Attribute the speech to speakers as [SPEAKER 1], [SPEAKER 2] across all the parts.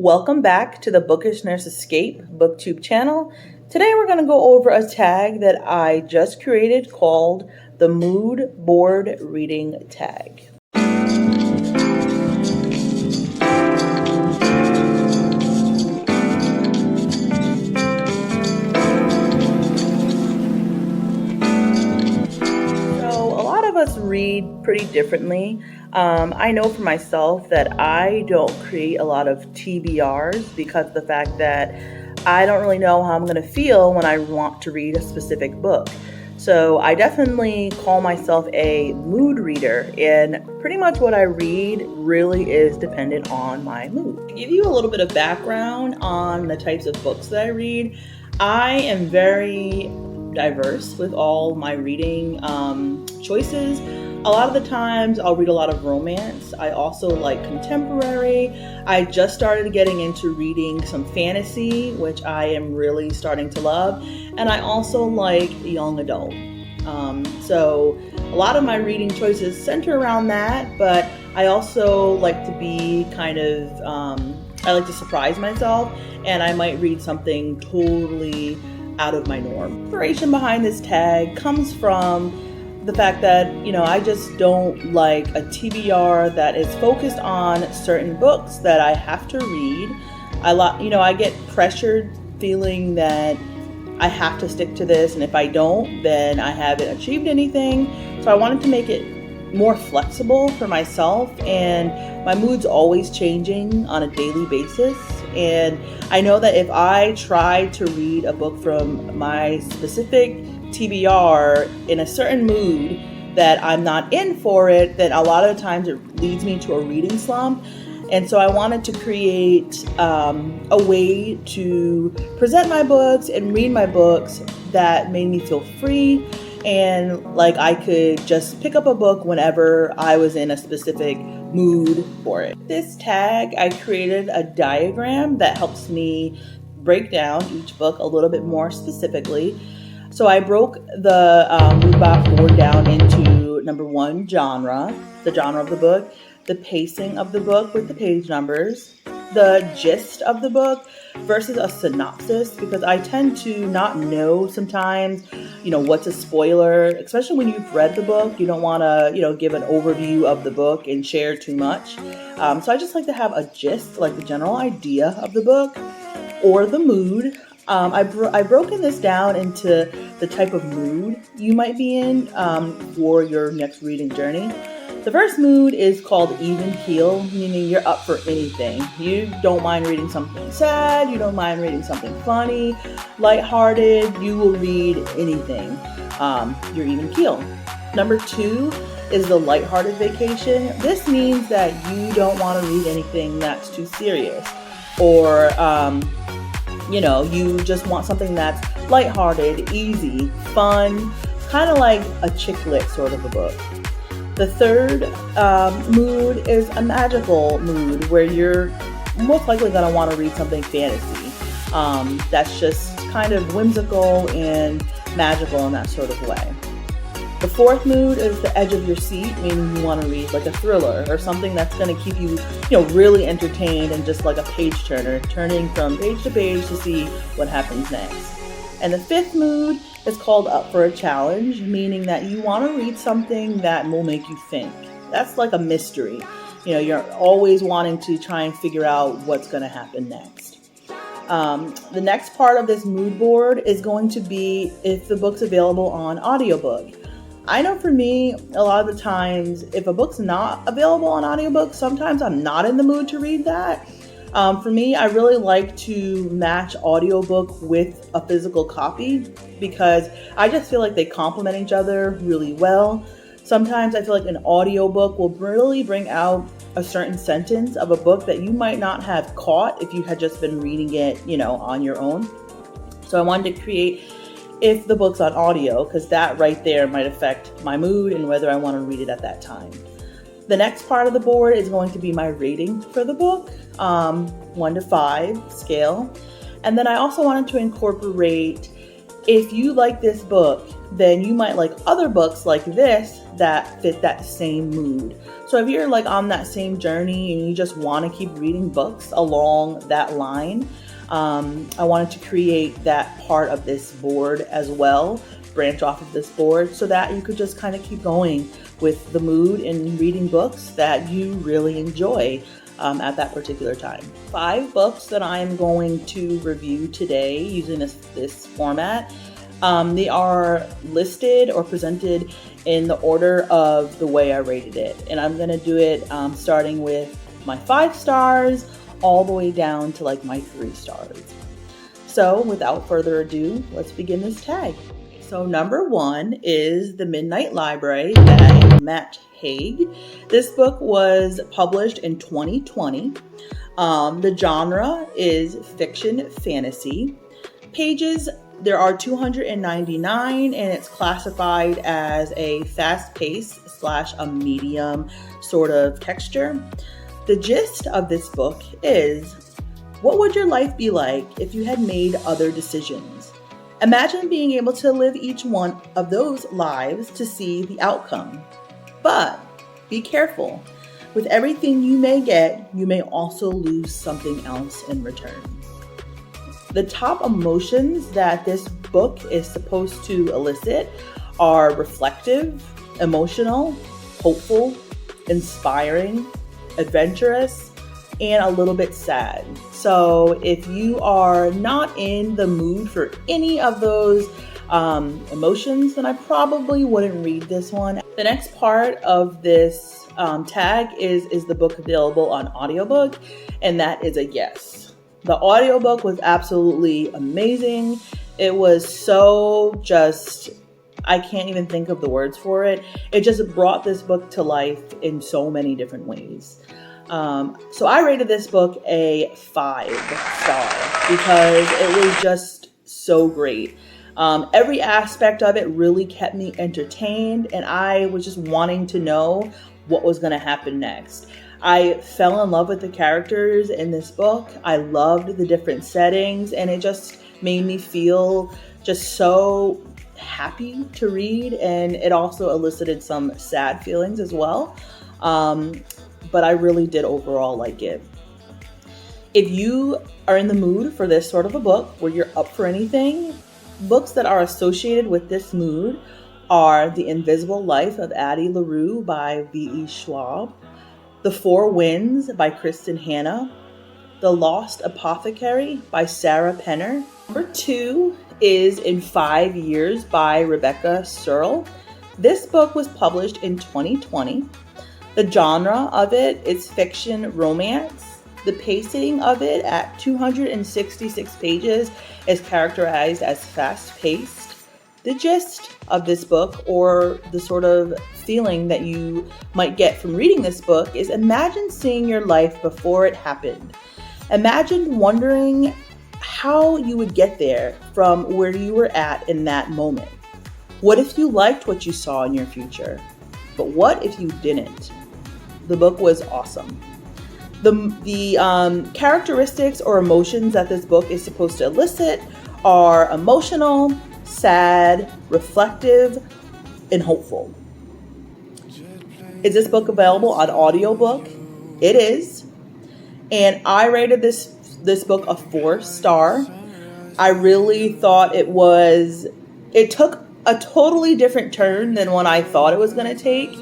[SPEAKER 1] Welcome back to the Bookish Nurse Escape BookTube channel. Today we're going to go over a tag that I just created called the Mood Board Reading Tag. Us read pretty differently. I know for myself that I don't create a lot of TBRs because of the fact that I don't really know how I'm going to feel when I want to read a specific book. So I definitely call myself a mood reader, and pretty much what I read really is dependent on my mood. To give you a little bit of background on the types of books that I read, I am very diverse with all my reading choices. A lot of the times I'll read a lot of romance. I also like contemporary. I just started getting into reading some fantasy, which I am really starting to love. And I also like young adult. So a lot of my reading choices center around that, but I also like to be I like to surprise myself, and I might read something totally out of my norm. The inspiration behind this tag comes from the fact that, I just don't like a TBR that is focused on certain books that I have to read. I get pressured feeling that I have to stick to this, and if I don't, then I haven't achieved anything. So I wanted to make it more flexible for myself, and my mood's always changing on a daily basis. And I know that if I try to read a book from my specific TBR in a certain mood that I'm not in for it, then a lot of the times it leads me to a reading slump. And so I wanted to create a way to present my books and read my books that made me feel free, and like I could just pick up a book whenever I was in a specific mood for it. This tag, I created a diagram that helps me break down each book a little bit more specifically. So I broke the mood board down into number one, genre, the genre of the book, the pacing of the book with the page numbers, the gist of the book versus a synopsis, because I tend to not know sometimes, what's a spoiler, especially when you've read the book. You don't want to, give an overview of the book and share too much. So I just like to have a gist, like the general idea of the book or the mood. I've broken this down into the type of mood you might be in for your next reading journey. The first mood is called even keel, meaning you're up for anything. You don't mind reading something sad, you don't mind reading something funny, lighthearted, you will read anything. You're even keel. Number two is the lighthearted vacation. This means that you don't want to read anything that's too serious, or you just want something that's lighthearted, easy, fun, kind of like a chick lit sort of a book. The third mood is a magical mood, where you're most likely going to want to read something fantasy. That's just kind of whimsical and magical in that sort of way. The fourth mood is the edge of your seat, meaning you want to read like a thriller or something that's going to keep you, really entertained and just like a page turner, turning from page to page to see what happens next. And the fifth mood is called up for a challenge, meaning that you want to read something that will make you think. That's like a mystery. You're always wanting to try and figure out what's going to happen next. The next part of this mood board is going to be if the book's available on audiobook. I know for me, a lot of the times, if a book's not available on audiobook, sometimes I'm not in the mood to read that. For me, I really like to match audiobook with a physical copy because I just feel like they complement each other really well. Sometimes I feel like an audiobook will really bring out a certain sentence of a book that you might not have caught if you had just been reading it, on your own. So I wanted to create if the book's on audio, because that right there might affect my mood and whether I want to read it at that time. The next part of the board is going to be my rating for the book, 1 to 5 scale. And then I also wanted to incorporate If you like this book, then you might like other books like this that fit that same mood. So if you're like on that same journey and you just want to keep reading books along that line, I wanted to create that part of this board as well, branch off of this board, so that you could just kind of keep going with the mood and reading books that you really enjoy at that particular time. 5 books that I'm going to review today using this format. They are listed or presented in the order of the way I rated it. And I'm going to do it starting with my 5 stars all the way down to like my 3 stars. So without further ado, let's begin this tag. So number 1 is The Midnight Library by Matt Haig. This book was published in 2020. The genre is fiction fantasy. Pages, there are 299, and it's classified as a fast-paced / a medium sort of texture. The gist of this book is, what would your life be like if you had made other decisions? Imagine being able to live each one of those lives to see the outcome. But be careful. With everything you may get, you may also lose something else in return. The top emotions that this book is supposed to elicit are reflective, emotional, hopeful, inspiring, adventurous, and a little bit sad. So if you are not in the mood for any of those emotions, then I probably wouldn't read this one. The next part of this tag is the book available on audiobook, and that is a yes. The audiobook was absolutely amazing. It was so just, I can't even think of the words for it. It just brought this book to life in so many different ways. So I rated this book a 5 star because it was just so great. Every aspect of it really kept me entertained, and I was just wanting to know what was going to happen next. I fell in love with the characters in this book. I loved the different settings, and it just made me feel just so happy to read, and it also elicited some sad feelings as well. But I really did overall like it. If you are in the mood for this sort of a book where you're up for anything, books that are associated with this mood are The Invisible Life of Addie LaRue by V.E. Schwab, The Four Winds by Kristen Hanna, The Lost Apothecary by Sarah Penner. Number 2 is In 5 Years by Rebecca Searle. This book was published in 2020. The genre of it is fiction romance. The pacing of it at 266 pages is characterized as fast-paced. The gist of this book, or the sort of feeling that you might get from reading this book, is imagine seeing your life before it happened. Imagine wondering how you would get there from where you were at in that moment. What if you liked what you saw in your future? But what if you didn't? The book was awesome. The characteristics or emotions that this book is supposed to elicit are emotional, sad, reflective, and hopeful. Is this book available on audiobook? It is. And I rated this book a 4 star. I really thought it took a totally different turn than what I thought it was going to take.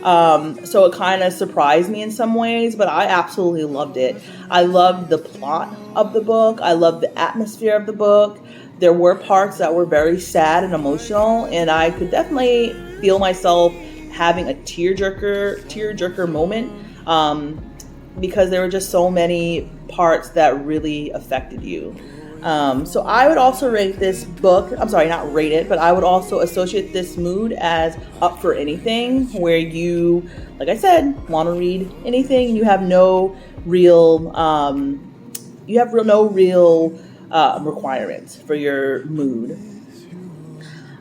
[SPEAKER 1] So it kind of surprised me in some ways, but I absolutely loved it. I loved the plot of the book. I loved the atmosphere of the book. There were parts that were very sad and emotional, and I could definitely feel myself having a tearjerker moment, because there were just so many parts that really affected you. So I would also rate this book, not rate it, but I would also associate this mood as up for anything, where you, like I said, want to read anything and you have no real requirements for your mood.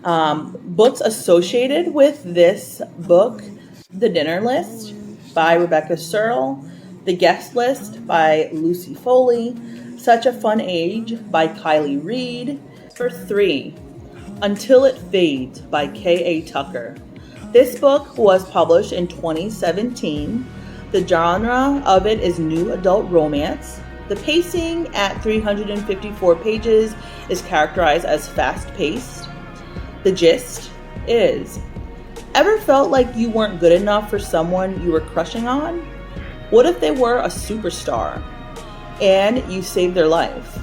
[SPEAKER 1] Books associated with this book: The Dinner List by Rebecca Searle, The Guest List by Lucy Foley, Such a Fun Age by Kylie Reed. For 3, Until It Fades by K.A. Tucker. This book was published in 2017. The genre of it is new adult romance. The pacing at 354 pages is characterized as fast-paced. The gist is, ever felt like you weren't good enough for someone you were crushing on? What if they were a superstar and you saved their life?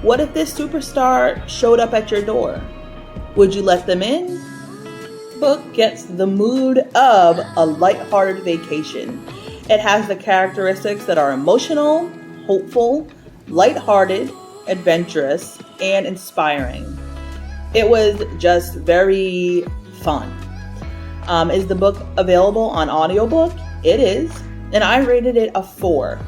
[SPEAKER 1] What if this superstar showed up at your door? Would you let them in? Book gets the mood of a lighthearted vacation. It has the characteristics that are emotional, hopeful, lighthearted, adventurous, and inspiring. It was just very fun. Is the book available on audiobook? It is, and I rated it a 4.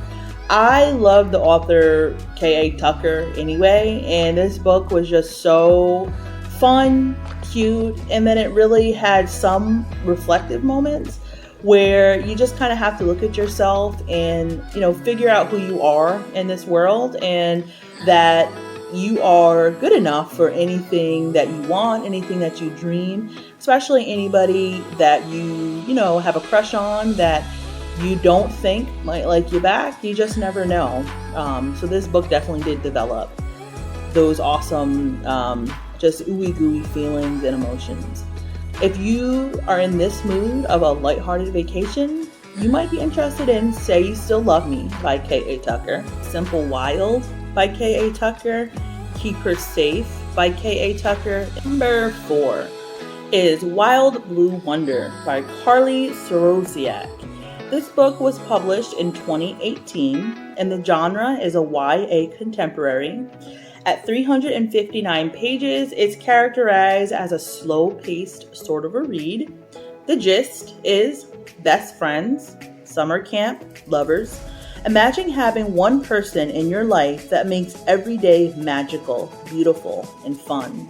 [SPEAKER 1] I love the author K.A. Tucker anyway, and this book was just so fun, cute, and then it really had some reflective moments where you just kind of have to look at yourself and, figure out who you are in this world, and that you are good enough for anything that you want, anything that you dream, especially anybody that you have a crush on that you don't think might like you back. You just never know. So this book definitely did develop those awesome, just ooey gooey feelings and emotions. If you are in this mood of a lighthearted vacation, you might be interested in Say You Still Love Me by K.A. Tucker, Simple Wild by K.A. Tucker, Keep Her Safe by K.A. Tucker. Number 4 is Wild Blue Wonder by Carly Sorosiak. This book was published in 2018, and the genre is a YA contemporary. At 359 pages, it's characterized as a slow-paced sort of a read. The gist is best friends, summer camp, lovers. Imagine having one person in your life that makes every day magical, beautiful, and fun.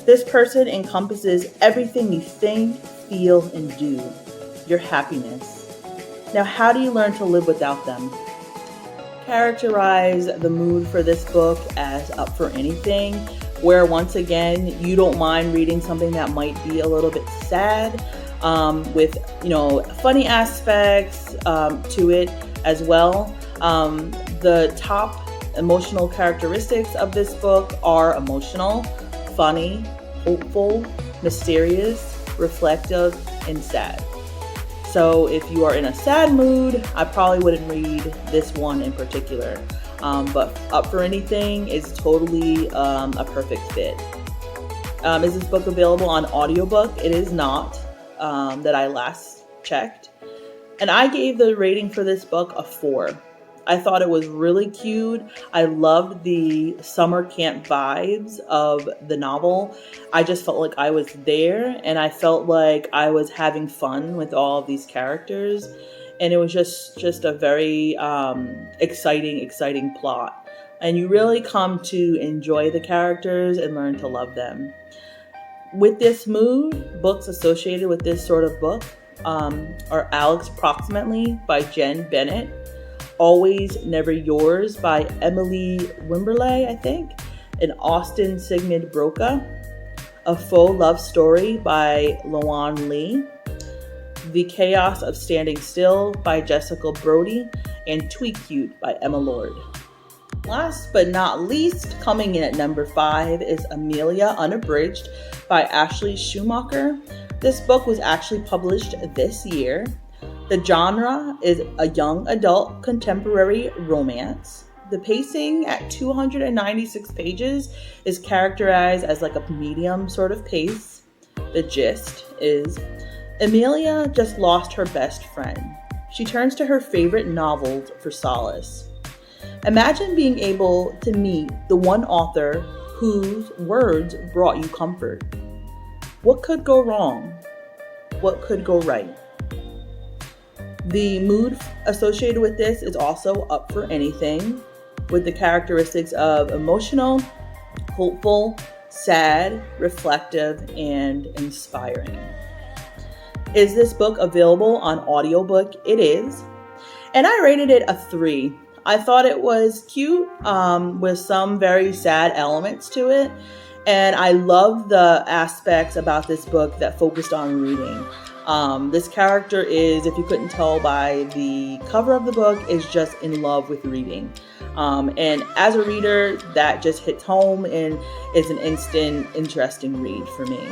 [SPEAKER 1] This person encompasses everything you think, feel, and do. Your happiness. Now, how do you learn to live without them? Characterize the mood for this book as up for anything, where once again you don't mind reading something that might be a little bit sad, with funny aspects to it as well. The top emotional characteristics of this book are emotional, funny, hopeful, mysterious, reflective, and sad. So if you are in a sad mood, I probably wouldn't read this one in particular. But Up for Anything is totally a perfect fit. Is this book available on audiobook? It is not, that I last checked. And I gave the rating for this book a 4. I thought it was really cute. I loved the summer camp vibes of the novel. I just felt like I was there, and I felt like I was having fun with all of these characters. And it was just a very exciting plot. And you really come to enjoy the characters and learn to love them. With this mood, books associated with this sort of book are Alex Proximately by Jen Bennett, Always Never Yours by Emily Wimberley, I think, and Austin Sigmund Broca, A Faux Love Story by Loan Lee, The Chaos of Standing Still by Jessica Brody, and Tweet Cute by Emma Lord. Last but not least, coming in at number 5 is Amelia Unabridged by Ashley Schumacher. This book was actually published this year. The genre is a young adult contemporary romance. The pacing at 296 pages is characterized as like a medium sort of pace. The gist is Amelia just lost her best friend. She turns to her favorite novels for solace. Imagine being able to meet the one author whose words brought you comfort. What could go wrong? What could go right? The mood associated with this is also up for anything, with the characteristics of emotional, hopeful, sad, reflective, and inspiring. Is this book available on audiobook? It is. And I rated it a 3. I thought it was cute, with some very sad elements to it. And I love the aspects about this book that focused on reading. This character is, if you couldn't tell by the cover of the book, is just in love with reading. And as a reader, that just hits home and is an instant, interesting read for me.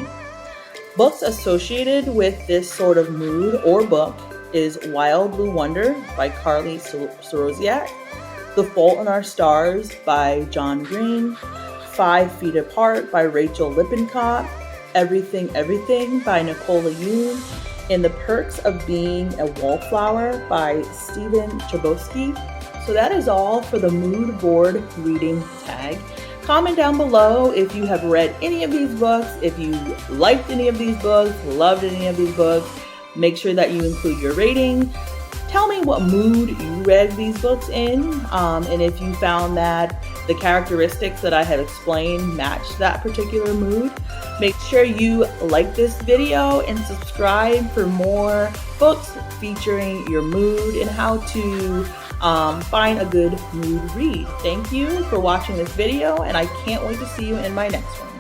[SPEAKER 1] Books associated with this sort of mood or book is Wild Blue Wonder by Carly Sorosiak, The Fault in Our Stars by John Green, 5 Feet Apart by Rachel Lippincott, Everything Everything by Nicola Yoon, and The Perks of Being a Wallflower by Stephen Chbosky. So that is all for the mood board reading tag. Comment down below if you have read any of these books, if you liked any of these books, loved any of these books. Make sure that you include your rating. Tell me what mood you read these books in, and if you found that the characteristics that I have explained match that particular mood. Make sure you like this video and subscribe for more books featuring your mood and how to find a good mood read. Thank you for watching this video, and I can't wait to see you in my next one.